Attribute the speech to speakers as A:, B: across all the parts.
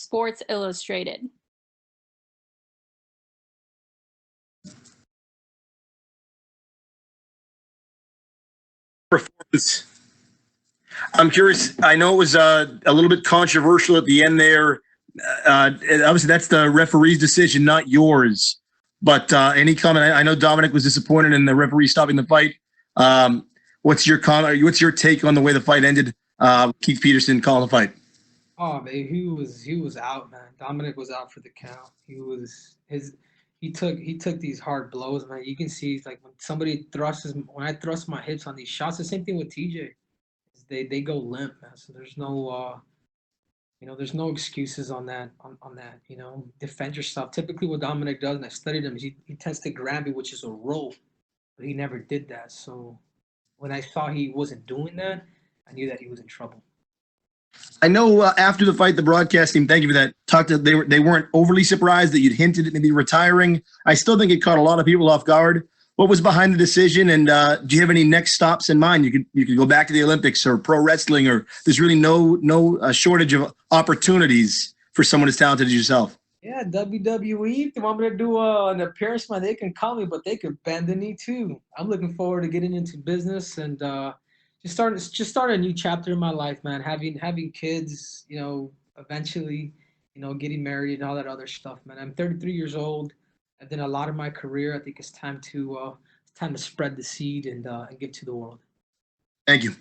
A: Sports Illustrated.
B: Performance. I'm curious. I know it was a little bit controversial at the end there. Obviously, that's the referee's decision, not yours. But any comment? I know Dominick was disappointed in the referee stopping the fight. What's your comment? What's your take on the way the fight ended? Keith Peterson calling the fight.
C: Oh man, he was out, man. Dominick was out for the count. He took these hard blows, man. You can see like when I thrust my hips on these shots. The same thing with TJ. They go limp, man. So there's no there's no excuses on that on that. Defend yourself. Typically, what Dominick does, and I studied him, is he tends to grab you, which is a roll, but he never did that. So when I saw he wasn't doing that, I knew that he was in trouble.
B: I know after the fight, the broadcast team, thank you for that, they weren't overly surprised that you'd hinted at maybe retiring. I still think it caught a lot of people off guard. What was behind the decision, and do you have any next stops in mind? You could go back to the Olympics or pro wrestling, or there's really no shortage of opportunities for someone as talented as yourself.
C: Yeah, WWE. If they want me to do an appearance, man, they can call me, but they could bend the knee too. I'm looking forward to getting into business and just start a new chapter in my life, man. Having kids, eventually, getting married and all that other stuff, man. I'm 33 years old. I've done a lot of my career. I think it's time to spread the seed and give to the world.
B: Thank you.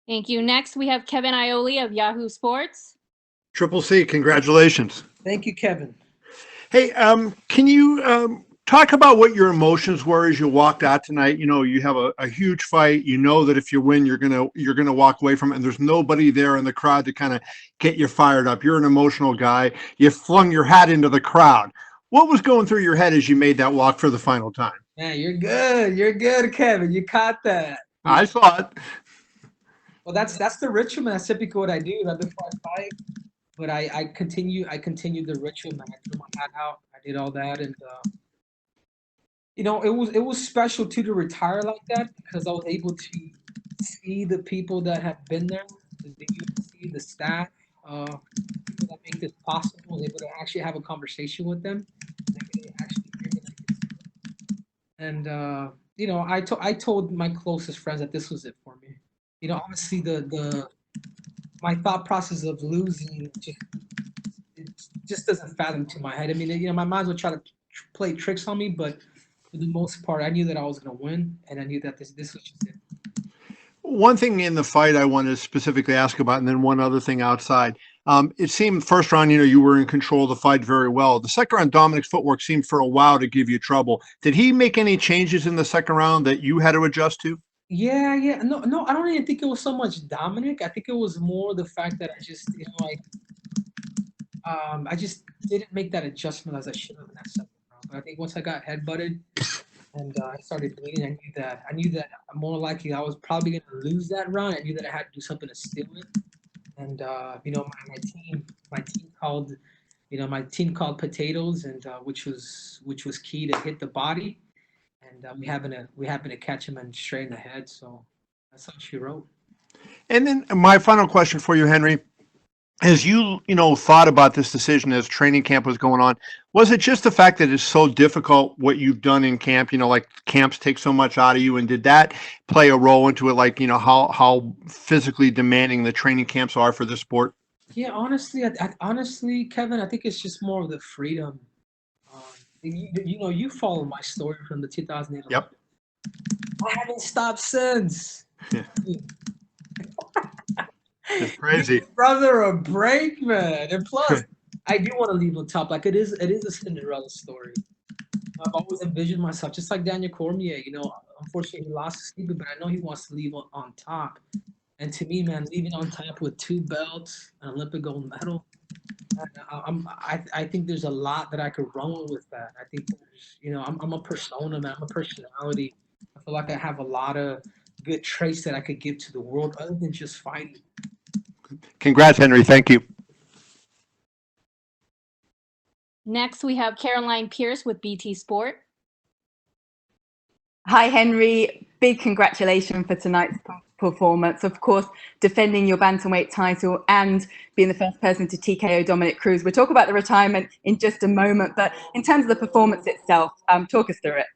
A: Thank you. Next, we have Kevin Iole of Yahoo Sports.
D: Triple C, congratulations.
C: Thank you, Kevin.
D: Hey, can you talk about what your emotions were as you walked out tonight? You have a huge fight. You know that if you win, you're gonna walk away from it, and there's nobody there in the crowd to kind of get you fired up. You're an emotional guy. You flung your hat into the crowd. What was going through your head as you made that walk for the final time?
C: Man, you're good. You're good, Kevin. You caught that.
D: I saw it.
C: Well, that's the ritual, man. That's typically what I do right before I fight. But I continued the ritual, man. I threw my hat out. I did all that, and it was special too to retire like that because I was able to see the people that have been there, the UFC, the staff, people that make this possible. I was able to actually have a conversation with them. And I told my closest friends that this was it for me. Honestly, my thought process of losing just doesn't fathom to my head. I mean, my mind will try to play tricks on me, but for the most part, I knew that I was going to win, and I knew that this was just it.
D: One thing in the fight I wanted to specifically ask about, and then one other thing outside. It seemed first round, you were in control of the fight very well. The second round, Dominick's footwork seemed for a while to give you trouble. Did he make any changes in the second round that you had to adjust to?
C: Yeah. No, I don't even think it was so much Dominick. I think it was more the fact that I just, I just didn't make that adjustment as I should have in that second round. But I think once I got headbutted and I started bleeding, I knew that more likely I was probably going to lose that round. I knew that I had to do something to steal it. And my team called potatoes, and which was key to hit the body. And we happened to catch him and straighten the head. So that's how she wrote.
D: And then my final question for you, Henry, as you thought about this decision as training camp was going on, was it just the fact that it's so difficult what you've done in camp? Like camps take so much out of you, and did that play a role into it? Like how physically demanding the training camps are for this sport?
C: Yeah, honestly, honestly, Kevin, I think it's just more of the freedom. You follow my story from the 2008.
D: Yep.
C: I haven't stopped since.
D: Yeah. It's crazy.
C: Brother, a break, man. And plus, I do want to leave on top. Like it is a Cinderella story. I've always envisioned myself just like Daniel Cormier. Unfortunately, he lost his sleeper, but I know he wants to leave on top. And to me, man, leaving on top with 2 belts, an Olympic gold medal, I think there's a lot that I could run with that. I think I'm a persona, man. I'm a personality. I feel like I have a lot of good traits that I could give to the world other than just fighting.
D: Congrats, Henry. Thank you.
A: Next, we have Caroline Pierce with BT Sport.
E: Hi, Henry. big congratulations for tonight's performance. Of course, defending your bantamweight title and being the first person to TKO Dominick Cruz. We'll talk about the retirement in just a moment, but in terms of the performance itself, talk us through it.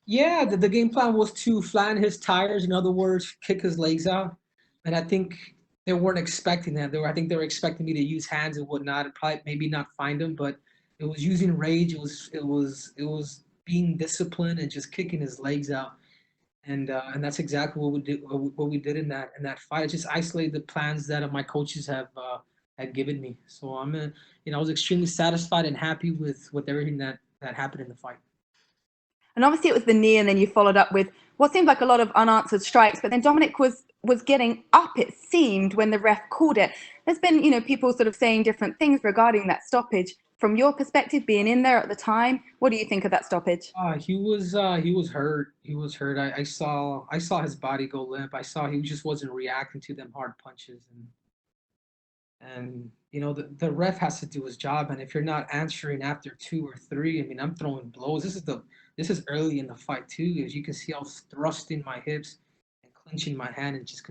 C: Yeah, the game plan was to flatten his tires. In other words, kick his legs out. And I think they weren't expecting that. I think they were expecting me to use hands and whatnot, and probably maybe not find him. But it was using rage. It was being disciplined and just kicking his legs out. And that's exactly what we did. What we did in that fight. I just isolated the plans that my coaches had given me. So I was extremely satisfied and happy with everything that happened in the fight.
E: And obviously it was the knee, and then you followed up with what seemed like a lot of unanswered strikes. But then Dominick was getting up, it seemed, when the ref called it. There's been, people sort of saying different things regarding that stoppage. From your perspective, being in there at the time, what do you think of that stoppage?
C: He was hurt. He was hurt. I saw his body go limp. I saw he just wasn't reacting to them hard punches, and the ref has to do his job. And if you're not answering after 2 or 3, I mean, I'm throwing blows. This is early in the fight too. As you can see, I was thrusting my hips and clenching my hand and just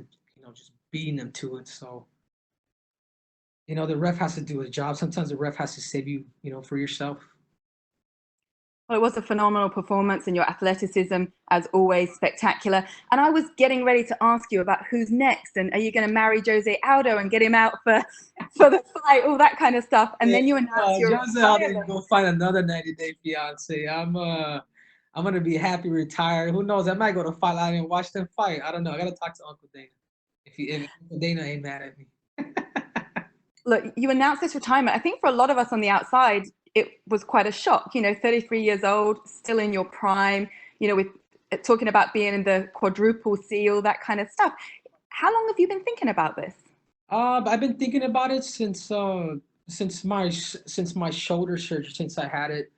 C: beating them to it. So the ref has to do his job. Sometimes the ref has to save you, for yourself.
E: Well, it was a phenomenal performance, and your athleticism, as always, spectacular. And I was getting ready to ask you about who's next, and are you going to marry Jose Aldo and get him out for the fight, all that kind of stuff. And then you announced your
C: Jose Aldo go find another 90-day fiance. I'm gonna be happy retired. Who knows? I might go to Fight Line and watch them fight. I don't know. I gotta talk to Uncle Dana. If Uncle Dana ain't mad at me.
E: Look, you announced this retirement. I think for a lot of us on the outside, it was quite a shock. 33 years old, still in your prime. With talking about being in the quadruple seal, that kind of stuff. How long have you been thinking about this?
C: I've been thinking about it since my shoulder surgery, since I had it.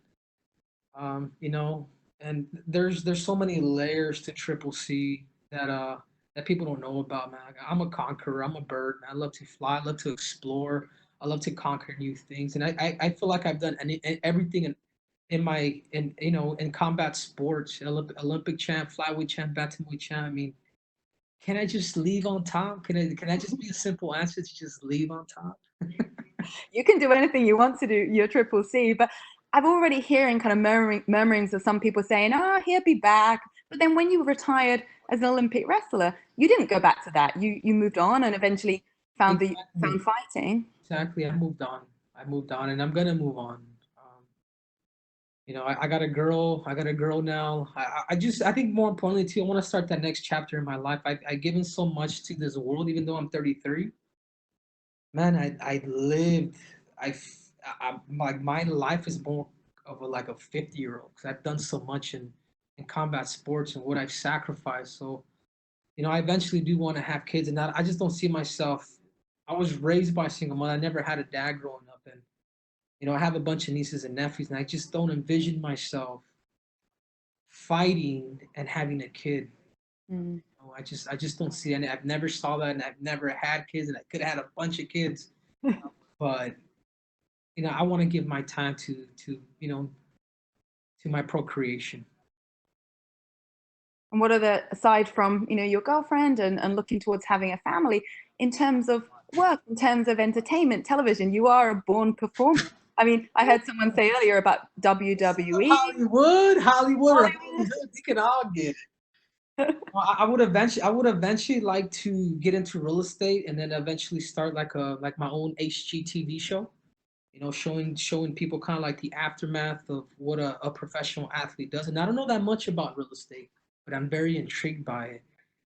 C: And there's so many layers to Triple C that people don't know about, man. I'm a conqueror. I'm a bird, man. I love to fly. I love to explore. I love to conquer new things, and I feel like I've done everything in combat sports. Olympic champ, flyweight champ, bantamweight champ. I mean, can I just leave on top? Can I just be a simple answer to just leave on top?
E: You can do anything you want to do. You're Triple C, but I'm already hearing kind of murmurings of some people saying, he'll be back. But then when you retired as an Olympic wrestler, you didn't go back to that. You moved on and eventually found fighting.
C: Exactly. I moved on, and I'm gonna move on. I got a girl. I got a girl now. I think more importantly too, I want to start that next chapter in my life. I've given so much to this world, even though I'm 33. Man, I lived. Like my life is more of like a 50-year-old, because I've done so much in combat sports and what I've sacrificed. So, I eventually do want to have kids, and I just don't see myself. I was raised by a single mother. I never had a dad growing up, and I have a bunch of nieces and nephews, and I just don't envision myself fighting and having a kid. I just don't see any. I've never saw that, and I've never had kids, and I could have had a bunch of kids, but I want to give my time to my procreation.
E: And what are aside from your girlfriend and looking towards having a family, in terms of work, in terms of entertainment, television, you are a born performer. I mean, I heard someone say earlier about WWE.
C: Hollywood, we can all get it. I would eventually like to get into real estate, and then eventually start like my own HGTV show. Showing people kind of like the aftermath of what a professional athlete does. And I don't know that much about real estate, but I'm very intrigued by it.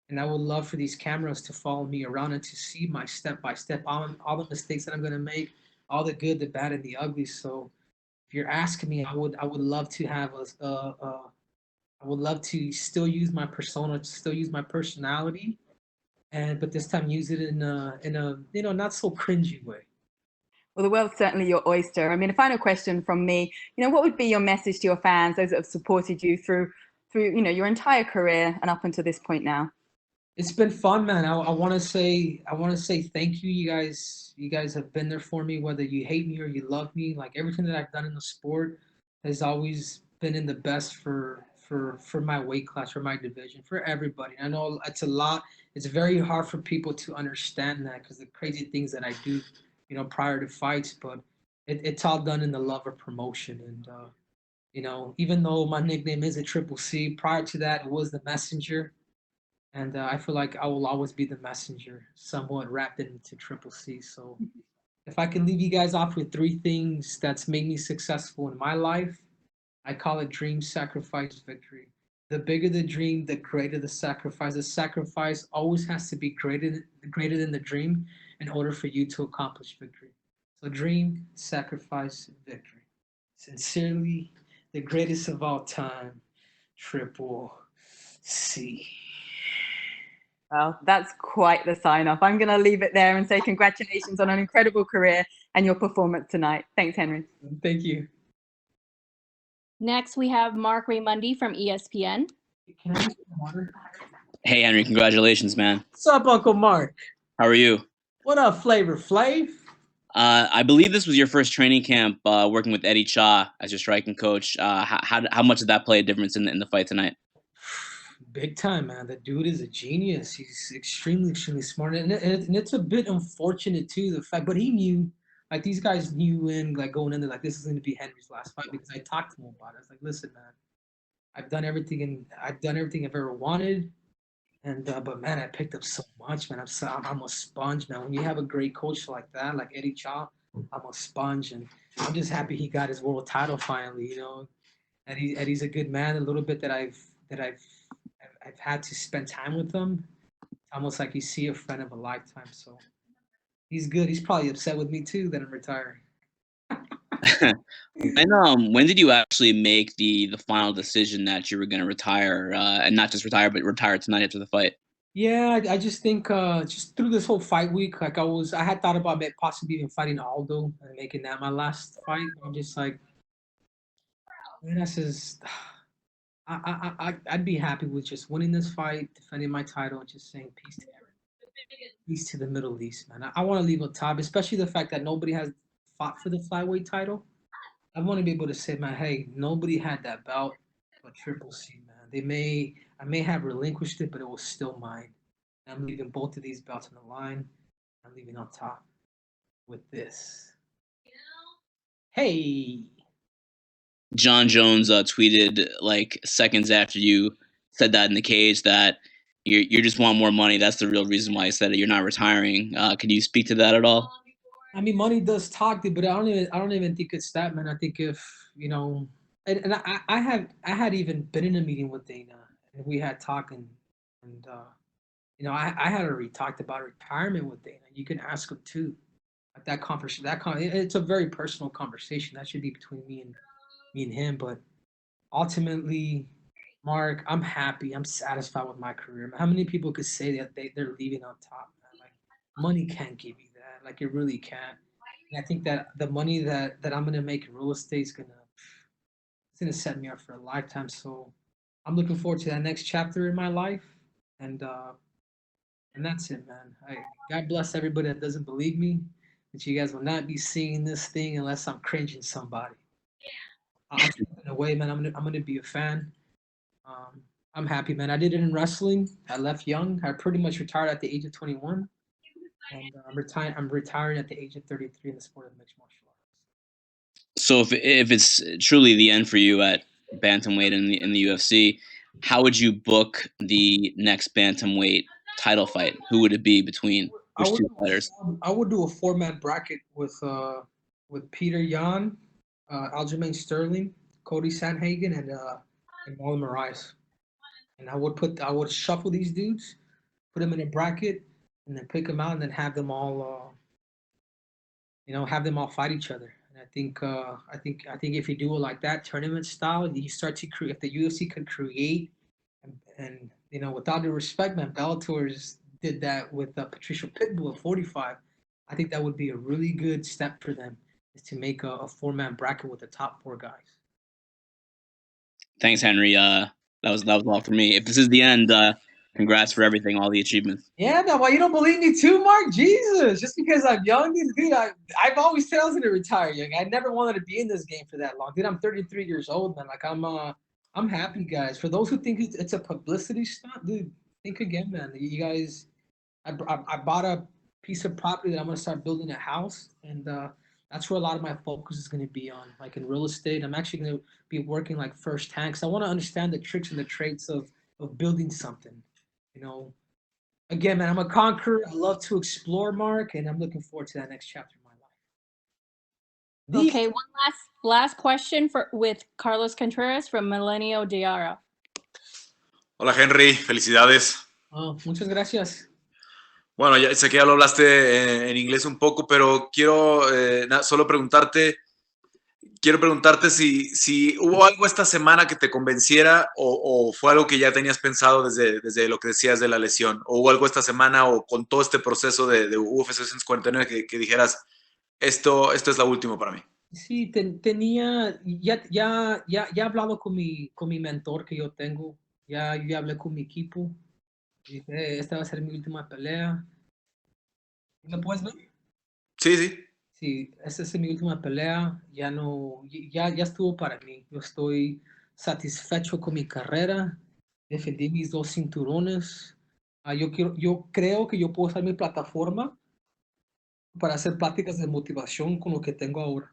C: And I would love for these cameras to follow me around and to see my step-by-step, all the mistakes that I'm going to make, all the good, the bad, and the ugly. So if you're asking me, I would love to have I would love to still use my persona, still use my personality, but this time use it in a not so cringy way.
E: Well, the world's certainly your oyster. I mean, a final question from me. What would be your message to your fans, those that have supported you through your entire career and up until this point now?
C: It's been fun, man. I want to say thank you. You guys have been there for me, whether you hate me or you love me. Like, everything that I've done in the sport has always been in the best for for my weight class, for my division, for everybody. I know it's a lot. It's very hard for people to understand that because the crazy things that I do, prior to fights, but it's all done in the love of promotion. And even though my nickname is a Triple C, prior to that it was the Messenger, and I feel like I will always be the messenger, somewhat wrapped into Triple C. So if I can leave you guys off with three things that's made me successful in my life, I call it dream, sacrifice, victory. The bigger the dream, the greater the sacrifice. The sacrifice always has to be greater than the dream in order for you to accomplish victory. So dream, sacrifice, victory. Sincerely, the greatest of all time, Triple C.
E: Well, that's quite the sign off. I'm going to leave it there and say congratulations on an incredible career and your performance tonight. Thanks, Henry.
C: Thank you.
A: Next, we have Mark Raymundi from ESPN.
C: Can I get some water?
F: Hey, Henry, congratulations, man.
C: What's up, Uncle Mark?
F: How are you?
C: What up, Flavor Flav?
F: I believe this was your first training camp working with Eddie Cha as your striking coach. How much did that play a difference in the fight tonight?
C: Big time, man. The dude is a genius. He's extremely, extremely smart. And it's a bit unfortunate, too, the fact, but he knew, like, these guys knew going into, like, this is going to be Henry's last fight because I talked to him about it. I was like, listen, man, I've done everything I've ever wanted. And, but man, I picked up so much, man. I'm a sponge, man. When you have a great coach like that, like Eddie Cha, I'm a sponge. And I'm just happy he got his world title finally, Eddie's a good man. A little bit that I've had to spend time with him. It's almost like you see a friend of a lifetime. So he's good. He's probably upset with me too that I'm retiring.
F: When did you actually make the final decision that you were going to retire, and not just retire, but retire tonight after the fight?
C: Yeah, I just think just through this whole fight week, like I had thought about possibly even fighting Aldo and making that my last fight. I'm just like, man, that's just. I'd be happy with just winning this fight, defending my title, and just saying peace to everyone. Peace to the Middle East, man. I want to leave on top, especially the fact that nobody has fought for the flyweight title. I want to be able to say, man, hey, nobody had that belt but Triple C, man. I may have relinquished it, but it was still mine. And I'm leaving both of these belts on the line. I'm leaving on top with this. Hey.
F: John Jones tweeted like seconds after you said that in the cage that you just want more money. That's the real reason why you said it. You're not retiring. Can you speak to that at all?
C: I mean, money does talk, but I don't even think it's that, man. I think if and I had even been in a meeting with Dana, and we had talking, and I had already talked about retirement with Dana. You can ask him too. At that conversation, it's a very personal conversation. That should be between me and him. But ultimately, Mark, I'm happy. I'm satisfied with my career. How many people could say that they're leaving on top, man? Like, money can't give you that. Like, it really can't. And I think that the money that I'm gonna make in real estate is gonna set me up for a lifetime. So I'm looking forward to that next chapter in my life. And that's it, man. God bless everybody that doesn't believe me. That you guys will not be seeing this thing unless I'm cringing somebody. I'm in a way, man. I'm gonna be a fan. I'm happy, man. I did it in wrestling. I left young. I pretty much retired at the age of 21, and I'm retiring at the age of 33 in the sport of mixed martial arts.
F: So if it's truly the end for you at bantamweight in the UFC, how would you book the next bantamweight title fight? Who would it be between which two fighters?
C: I would do a 4-man bracket with Peter Yan, Aljamain Sterling, Cody Sanhagen, and Marlon Moraes. And I would shuffle these dudes, put them in a bracket, and then pick them out, and then have them all fight each other. And I think if you do it like that, tournament style, you start to create. If the UFC could create, and with all due respect, man, Bellator did that with Patricia Pitbull at 45. I think that would be a really good step for them, is to make a 4-man bracket with the top 4 guys.
F: Thanks, Henry. That was all for me. If this is the end, congrats for everything, all the achievements.
C: Yeah, man. Well, you don't believe me too, Mark? Jesus, just because I'm young, dude. I've always said I was gonna retire young. I never wanted to be in this game for that long, dude. I'm 33 years old, man. Like I'm I'm happy, guys. For those who think it's a publicity stunt, dude, think again, man. You guys, I bought a piece of property that I'm gonna start building a house, and that's where a lot of my focus is gonna be on, like in real estate. I'm actually gonna be working like firsthand because I want to understand the tricks and the traits of building something. You know, again, man, I'm a conqueror. I love to explore, Mark, and I'm looking forward to that next chapter of my life.
A: Okay, one last question with Carlos Contreras from Milenio Diara.
G: Hola Henry, felicidades.
C: Oh, muchas gracias.
G: Bueno, ya sé que ya lo hablaste en inglés un poco, pero quiero solo preguntarte si hubo algo esta semana que te convenciera o fue algo que ya tenías pensado desde lo que decías de la lesión, o hubo algo esta semana o con todo este proceso de UFC 249 que dijeras, esto es lo último para mí.
C: Sí, ya he hablado con mi mentor que yo tengo, ya hablé con mi equipo, dije, esta va a ser mi última pelea. ¿Me puedes ver?
G: Sí, sí.
C: Sí, esta es mi última pelea, ya estuvo para mí. Yo estoy satisfecho con mi carrera, defendí mis 2 cinturones. Yo creo que yo puedo usar mi plataforma para hacer pláticas de motivación con lo que tengo ahora.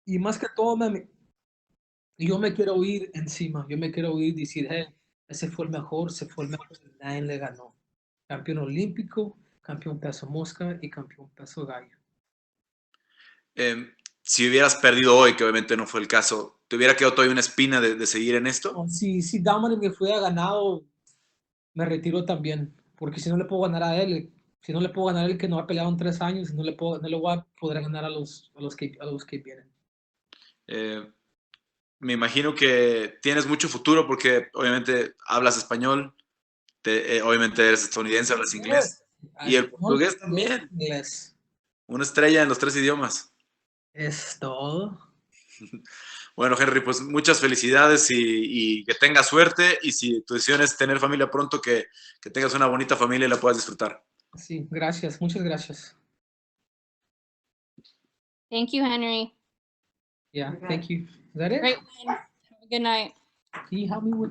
C: Y más que todo, yo me quiero ir encima, yo me quiero ir y decir, hey, ese fue el mejor, nadie le ganó. Campeón olímpico, campeón peso mosca y campeón peso gallo.
G: Si hubieras perdido hoy, que obviamente no fue el caso, ¿te hubiera quedado todavía una espina de seguir en esto?
C: No, si Dominick me hubiera ganado, me retiro también, porque si no le puedo ganar a él, si no le puedo ganar a él que no ha peleado en 3 años, no le voy a poder ganar a los que vienen.
G: Me imagino que tienes mucho futuro porque obviamente hablas español, obviamente eres estadounidense, hablas inglés y el portugués también.
C: Inglés.
G: Una estrella en los 3 idiomas.
C: Es todo.
G: Bueno, Henry, pues muchas felicidades y que tengas suerte y si tu decisión es tener familia pronto, que tengas una bonita familia y la puedas disfrutar.
C: Sí, gracias, muchas gracias.
A: Thank you, Henry.
C: Yeah, thank you. Is that it?
A: Great win. Have a good night.
C: Can you help me with